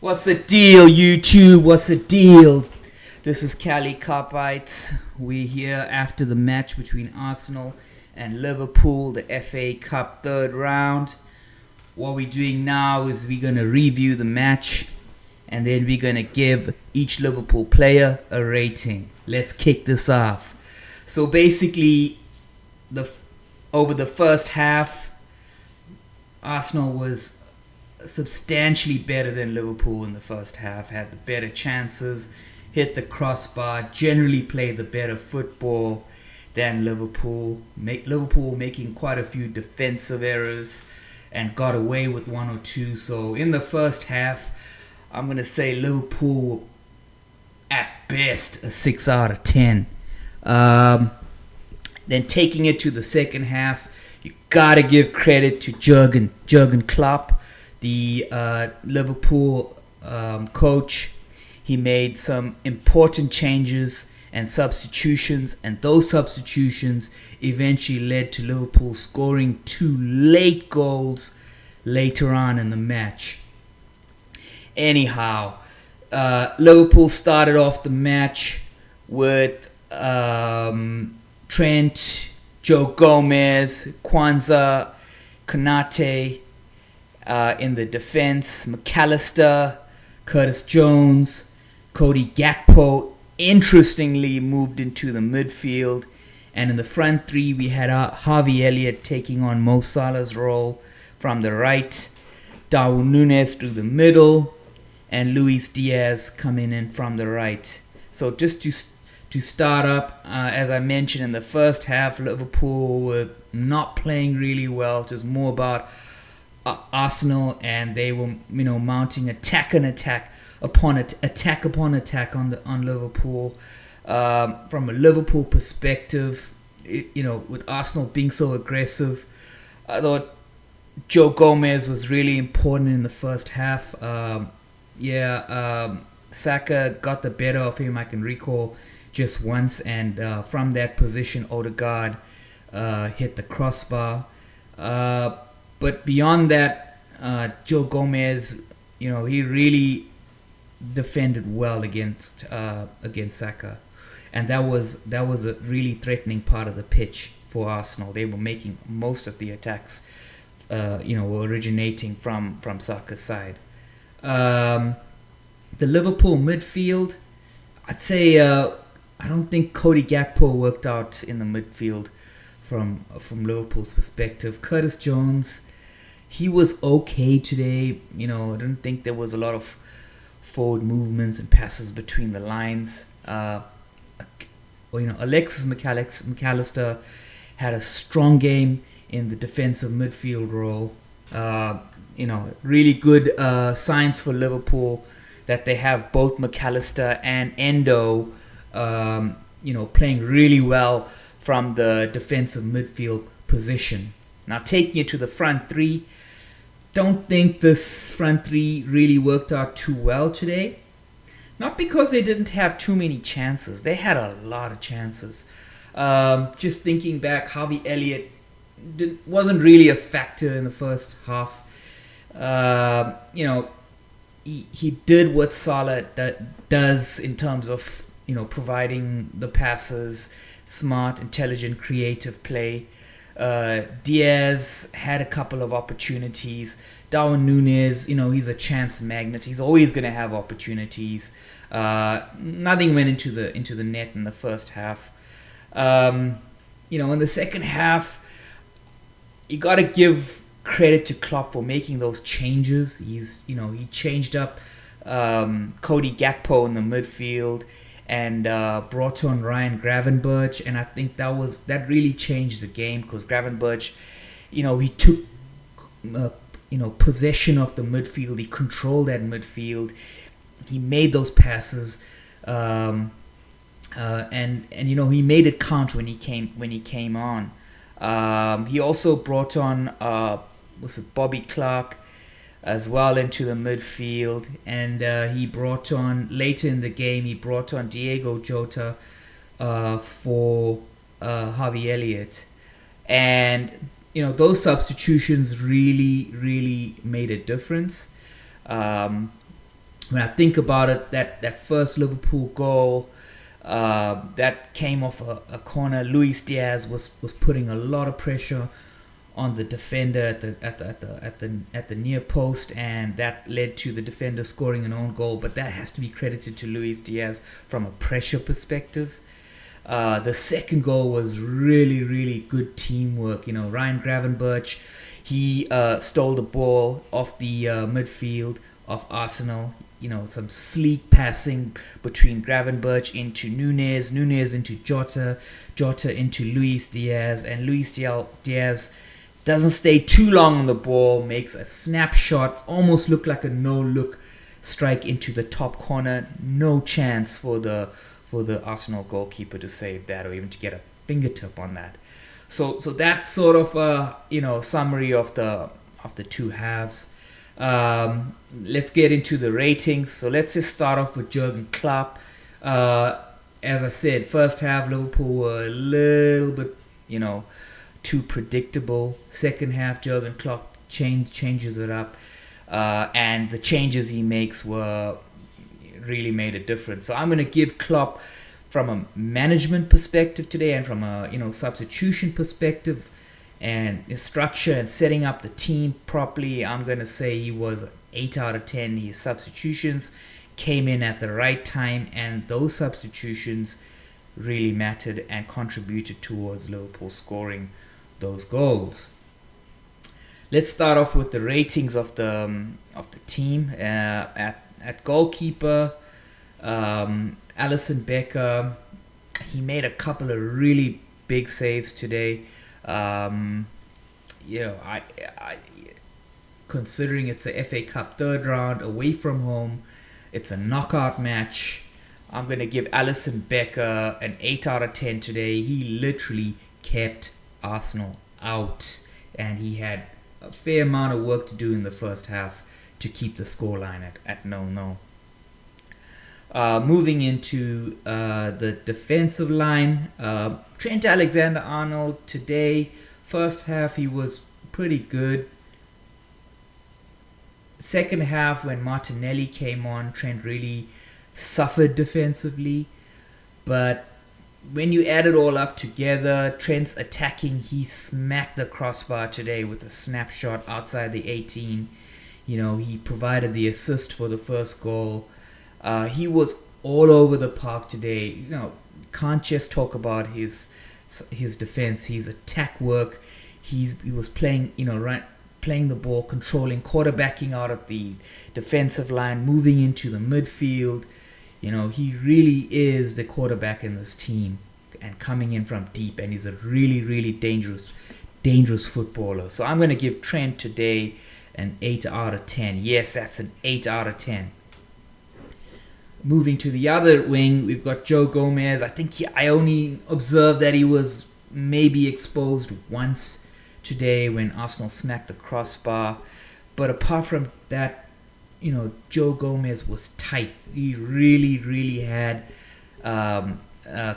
What's the deal, YouTube? What's the deal? This is Cali Carpites. We're here after the match between Arsenal and Liverpool, the FA Cup third round. What we're doing now is we're going to review the match and then we're going to give each Liverpool player a rating. Let's kick this off. So basically, over the first half, Arsenal was substantially better than Liverpool in the first half, had the better chances, hit the crossbar, generally played the better football than Liverpool. Liverpool making quite a few defensive errors and got away with one or two. So in the first half, I'm going to say Liverpool at best a 6 out of 10. Then taking it to the second half, you got to give credit to Jurgen Klopp, the Liverpool coach. He made some important changes and substitutions, and those substitutions eventually led to Liverpool scoring 2 late goals later on in the match. Anyhow, Liverpool started off the match with Trent, Joe Gomez, Kwanzaa, Konate in the defense, McAllister, Curtis Jones, Cody Gakpo interestingly moved into the midfield, and in the front three we had Harvey Elliott taking on Mo Salah's role from the right, Darwin Núñez through the middle, and Luis Diaz coming in from the right. So just to start up, as I mentioned in the first half, Liverpool were not playing really well. It was more about Arsenal, and they were, mounting attack upon attack on Liverpool. From a Liverpool perspective, with Arsenal being so aggressive, I thought Joe Gomez was really important in the first half. Saka got the better of him, I can recall, just once, and from that position, Odegaard hit the crossbar. But beyond that, Joe Gomez, he really defended well against Saka, and that was a really threatening part of the pitch for Arsenal. They were making most of the attacks, were originating from Saka's side. The Liverpool midfield, I'd say, I don't think Cody Gakpo worked out in the midfield from Liverpool's perspective. Curtis Jones, he was okay today. I didn't think there was a lot of forward movements and passes between the lines. Alexis McAllister had a strong game in the defensive midfield role. Really good signs for Liverpool that they have both McAllister and Endo, playing really well from the defensive midfield position. Now taking it to the front three, don't think this front three really worked out too well today. Not because they didn't have too many chances. They had a lot of chances. Just thinking back, Harvey Elliott wasn't really a factor in the first half. He did what Salah does in terms of providing the passes, smart, intelligent, creative play. Diaz had a couple of opportunities. Darwin Núñez, he's a chance magnet. He's always going to have opportunities. Nothing went into the net in the first half. In the second half, you got to give credit to Klopp for making those changes. He changed up Cody Gakpo in the midfield and brought on Ryan Gravenberch, and I think that really changed the game, because Gravenberch, he took possession of the midfield. He controlled that midfield. He made those passes, and he made it count when he came on. He also brought on Bobby Clark as well into the midfield, and he brought on, later in the game, Diego Jota for Harvey Elliott, and those substitutions really made a difference. when I think about it, that first Liverpool goal, that came off a corner. Luis Diaz was putting a lot of pressure on the defender at the near post, and that led to the defender scoring an own goal. But that has to be credited to Luis Diaz from a pressure perspective. The second goal was really, really good teamwork. Ryan Gravenberch, he stole the ball off the midfield of Arsenal. Some sleek passing between Gravenberch into Nunez into Jota into Luis Diaz, and Luis Diaz doesn't stay too long on the ball, makes a snapshot, almost looked like a no-look strike into the top corner. No chance for the Arsenal goalkeeper to save that or even to get a fingertip on that. So that sort of summary of the two halves. Let's get into the ratings. So let's just start off with Jurgen Klopp. As I said, first half Liverpool were a little bit too predictable. Second half Jurgen Klopp changes it up, and the changes he makes really made a difference. So I'm going to give Klopp, from a management perspective today and from a substitution perspective and structure and setting up the team properly, I'm going to say he was 8 out of 10. His substitutions came in at the right time, and those substitutions really mattered and contributed towards Liverpool scoring those goals. Let's start off with the ratings of the team. At goalkeeper, Alisson Becker, he made a couple of really big saves today. Considering it's a FA Cup third round away from home, it's a knockout match, I'm going to give Alisson Becker an 8 out of 10 today. He literally kept Arsenal out, and he had a fair amount of work to do in the first half to keep the scoreline at 0-0. Moving into the defensive line, Trent Alexander-Arnold today, first half he was pretty good. Second half, when Martinelli came on, Trent really suffered defensively. But when you add it all up together, Trent's attacking, he smacked the crossbar today with a snapshot outside the 18. He provided the assist for the first goal. He was all over the park today. Can't just talk about his defense, his attack work. He was playing, playing the ball, controlling, quarterbacking out of the defensive line, moving into the midfield. He really is the quarterback in this team and coming in from deep, and he's a really, really dangerous footballer. So I'm going to give Trent today an 8 out of 10. Yes, that's an 8 out of 10. Moving to the other wing, we've got Joe Gomez. I think I only observed that he was maybe exposed once today when Arsenal smacked the crossbar. But apart from that, Joe Gomez was tight. He really, really had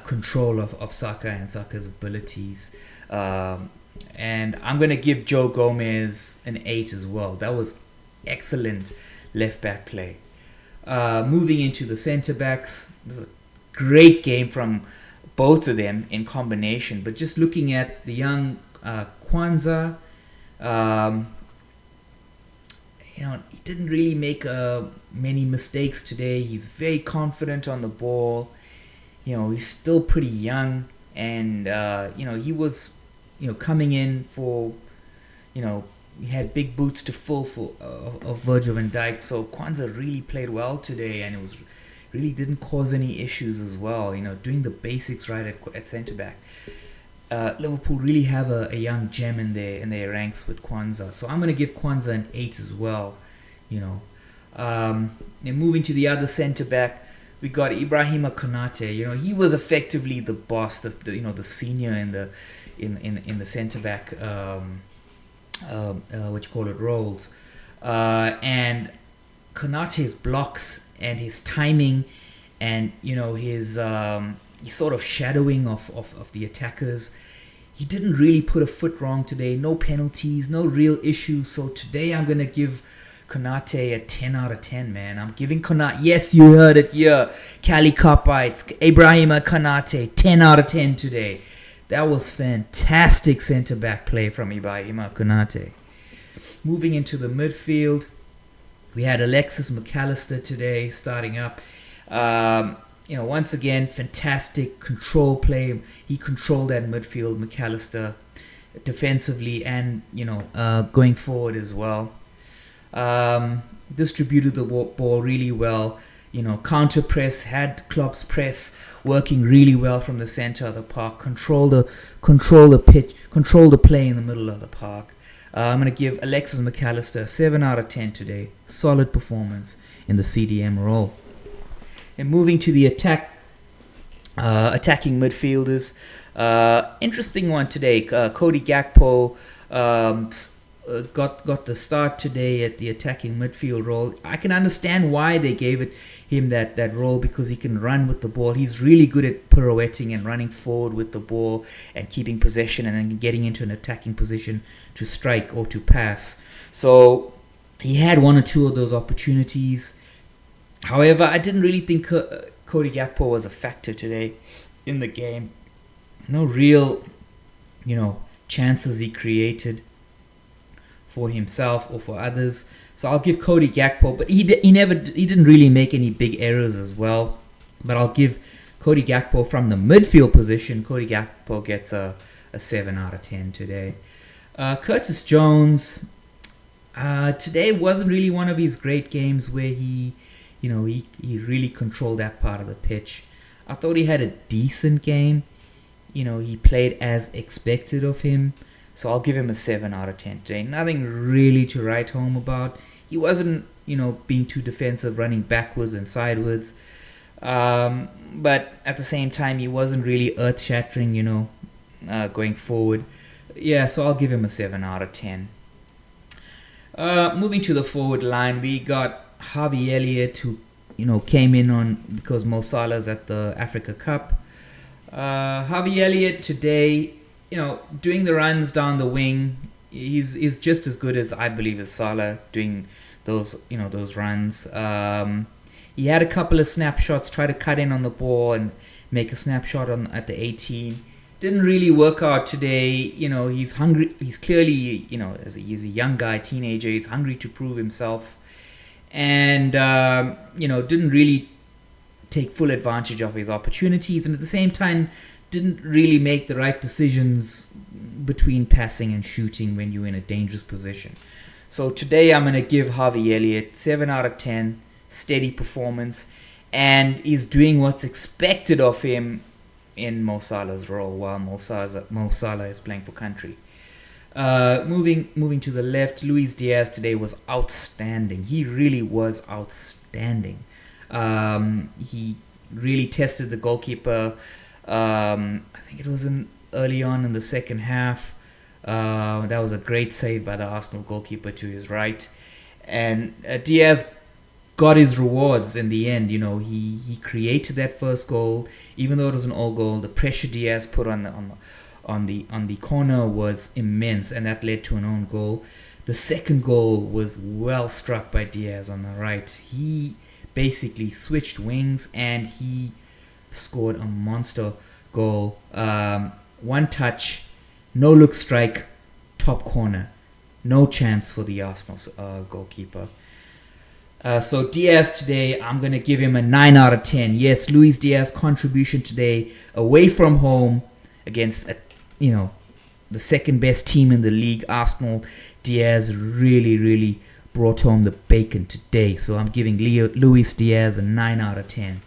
control of Saka and Saka's abilities. And I'm going to give Joe Gomez an 8 as well. That was excellent left-back play. Moving into the centre-backs, a great game from both of them in combination. But just looking at the young Kwanzaa, he didn't really make many mistakes today. He's very confident on the ball. He's still pretty young, and he was coming in for he had big boots to fill of Virgil van Dijk. So Kwanzaa really played well today, and it really didn't cause any issues as well. Doing the basics right at centre back. Liverpool really have a young gem in their ranks with Kwanzaa. So I'm going to give Kwanzaa an 8 as well. And moving to the other centre back, we got Ibrahima Konate. He was effectively the boss, the senior in the centre back roles. And Konate's blocks and his timing and his sort of shadowing of the attackers, he didn't really put a foot wrong today. No penalties, no real issues. So today I'm going to give Konate a 10 out of 10, man. I'm giving Konate. Yes, you heard it here. Cali Copites. Ibrahima Konate. 10 out of 10 today. That was fantastic centre-back play from Ibrahima Konate. Moving into the midfield, we had Alexis McAllister today starting up. Once again, fantastic control play. He controlled that midfield, McAllister, defensively and, going forward as well. Distributed the ball really well. Counter press, had Klopp's press working really well from the center of the park. Control the pitch, control the play in the middle of the park. I'm going to give Alexis McAllister 7 out of 10 today. Solid performance in the CDM role. And moving to the attacking midfielders. Interesting one today. Cody Gakpo got the start today at the attacking midfield role. I can understand why they gave him that role, because he can run with the ball. He's really good at pirouetting and running forward with the ball and keeping possession and then getting into an attacking position to strike or to pass. So he had one or two of those opportunities. However, I didn't really think Cody Gakpo was a factor today in the game. No real, chances he created for himself or for others. So I'll give Cody Gakpo, but he didn't really make any big errors as well. But I'll give Cody Gakpo from the midfield position. Cody Gakpo gets a 7 out of 10 today. Curtis Jones today wasn't really one of his great games where he really controlled that part of the pitch. I thought he had a decent game. He played as expected of him. So I'll give him a 7 out of 10 today. Nothing really to write home about. He wasn't, being too defensive, running backwards and sideways. But at the same time, he wasn't really earth-shattering, going forward. Yeah, so I'll give him a 7 out of 10. Moving to the forward line, we got Harvey Elliott, who, came in on because Mo Salah's at the Africa Cup. Harvey Elliott today, doing the runs down the wing, he's just as good as I believe as Salah doing those runs. He had a couple of snapshots, tried to cut in on the ball and make a snapshot at the 18. Didn't really work out today. He's hungry. He's clearly, he's a young guy, teenager. He's hungry to prove himself, and didn't really take full advantage of his opportunities, and at the same time didn't really make the right decisions between passing and shooting when you're in a dangerous position. So today I'm going to give Harvey Elliott 7 out of 10, steady performance, and he's doing what's expected of him in Mo Salah's role while Mo Salah is playing for country. Moving to the left, Luis Diaz today was outstanding. He really was outstanding. He really tested the goalkeeper. I think it was early on in the second half. That was a great save by the Arsenal goalkeeper to his right. And Diaz got his rewards in the end. He created that first goal, even though it was an all goal. The pressure Diaz put on the corner was immense, and that led to an own goal. The second goal was well struck by Diaz on the right. He basically switched wings and he scored a monster goal. One touch, no look strike, top corner. No chance for the Arsenal goalkeeper. So Diaz today, I'm going to give him a 9 out of 10. Yes, Luis Diaz's contribution today away from home against, the second best team in the league, Arsenal. Diaz really, really brought home the bacon today. So I'm giving Luis Diaz a 9 out of 10.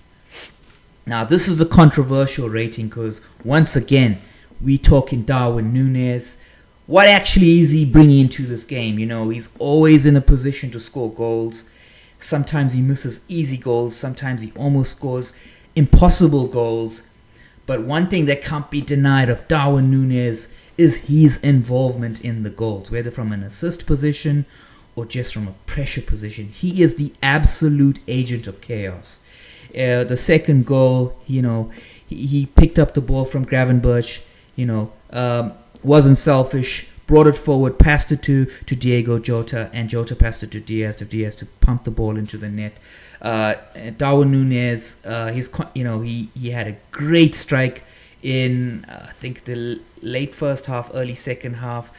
Now, this is a controversial rating because, once again, we talking Darwin Núñez. What actually is he bringing into this game? He's always in a position to score goals. Sometimes he misses easy goals. Sometimes he almost scores impossible goals. But one thing that can't be denied of Darwin Núñez is his involvement in the goals, whether from an assist position or just from a pressure position. He is the absolute agent of chaos. The second goal, he picked up the ball from Gravenberch, wasn't selfish, brought it forward, passed it to Diego Jota, and Jota passed it to Diaz to pump the ball into the net. Darwin Núñez, he had a great strike in I think the late first half, early second half.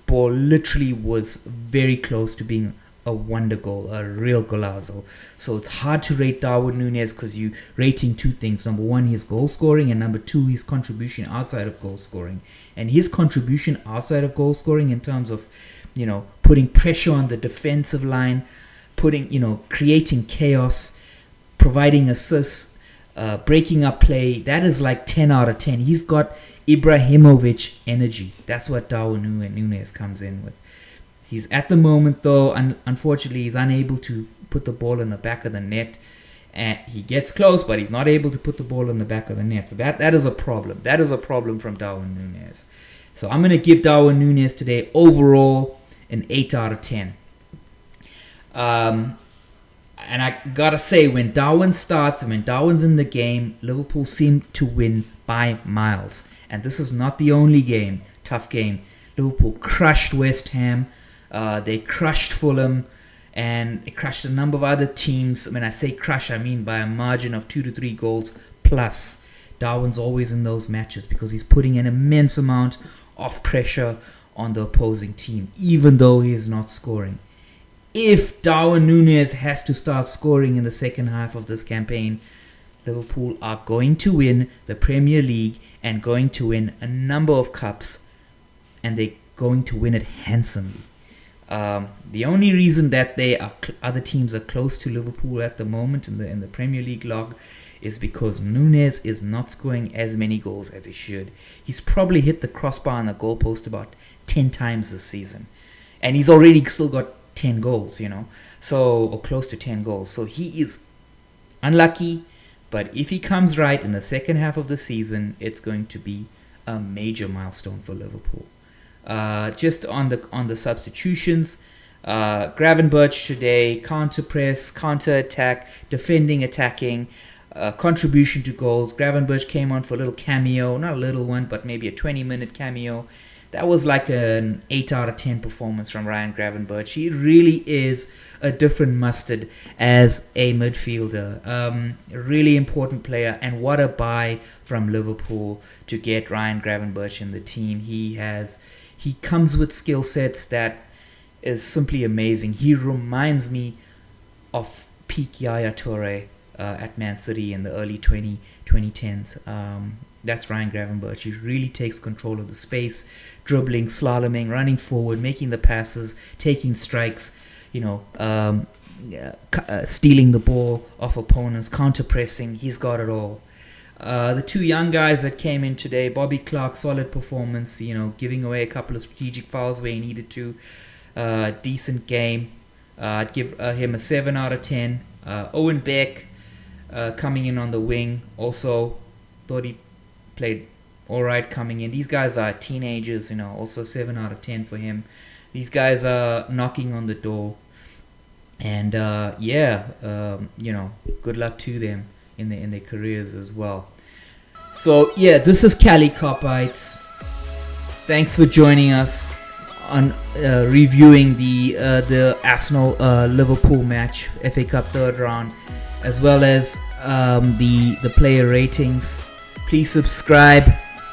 Ball literally was very close to being a wonder goal, a real golazo. So it's hard to rate Darwin Núñez because you're rating two things. Number one, his goal scoring, and number two, his contribution outside of goal scoring. And his contribution outside of goal scoring in terms of, putting pressure on the defensive line, creating chaos, providing assists, breaking up play, that is like 10 out of 10. He's got Ibrahimovic energy. That's what Darwin Núñez comes in with. He's at the moment, though, unfortunately, he's unable to put the ball in the back of the net. And he gets close, but he's not able to put the ball in the back of the net. So that is a problem. That is a problem from Darwin Núñez. So I'm going to give Darwin Núñez today overall an 8 out of 10. And I got to say, when Darwin starts and when Darwin's in the game, Liverpool seem to win by miles. And this is not the only game, tough game. Liverpool crushed West Ham. They crushed Fulham, and they crushed a number of other teams. When I say crush, I mean by a margin of 2 to 3 goals plus. Darwin's always in those matches because he's putting an immense amount of pressure on the opposing team, even though he is not scoring. If Darwin Núñez has to start scoring in the second half of this campaign, Liverpool are going to win the Premier League and going to win a number of cups, and they're going to win it handsomely. The only reason that other teams are close to Liverpool at the moment in the Premier League log is because Núñez is not scoring as many goals as he should. He's probably hit the crossbar and the goalpost about 10 times this season, and he's already still got 10 goals, or close to 10 goals. So he is unlucky, but if he comes right in the second half of the season, it's going to be a major milestone for Liverpool. Just on the substitutions, Gravenberch today, counter press, counter attack, defending, attacking, contribution to goals. Gravenberch came on for a little cameo, not a little one, but maybe a 20-minute cameo. That was like an 8 out of 10 performance from Ryan Gravenberch. He really is a different mustard as a midfielder. A really important player, and what a buy from Liverpool to get Ryan Gravenberch in the team. He comes with skill sets that is simply amazing. He reminds me of peak Yaya Toure at Man City in the early 2010s. That's Ryan Gravenberch. He really takes control of the space, dribbling, slaloming, running forward, making the passes, taking strikes, stealing the ball off opponents, counter-pressing. He's got it all. The two young guys that came in today, Bobby Clark, solid performance, giving away a couple of strategic fouls where he needed to. Decent game. I'd give him a 7 out of 10. Owen Beck coming in on the wing. Also thought he played all right coming in. These guys are teenagers, also 7 out of 10 for him. These guys are knocking on the door. And good luck to them in their careers as well. So this is Cali Copites. Thanks for joining us on reviewing the Arsenal Liverpool match, FA Cup third round, as well as the player ratings. Please subscribe.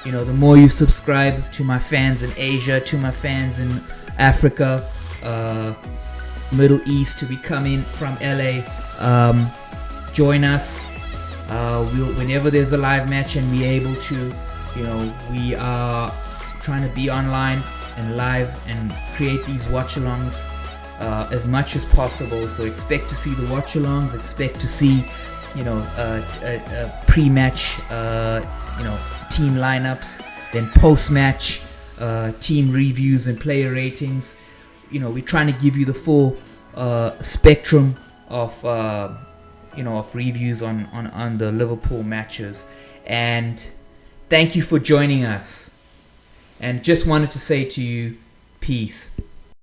The more you subscribe to my fans in Asia, to my fans in Africa, Middle East, to be coming from LA, join us. Whenever there's a live match and we're able to, we are trying to be online and live and create these watch-alongs as much as possible. So expect to see the watch-alongs, expect to see, pre-match, team lineups, then post-match team reviews and player ratings. We're trying to give you the full spectrum of of reviews on the Liverpool matches. And thank you for joining us. And just wanted to say to you, peace.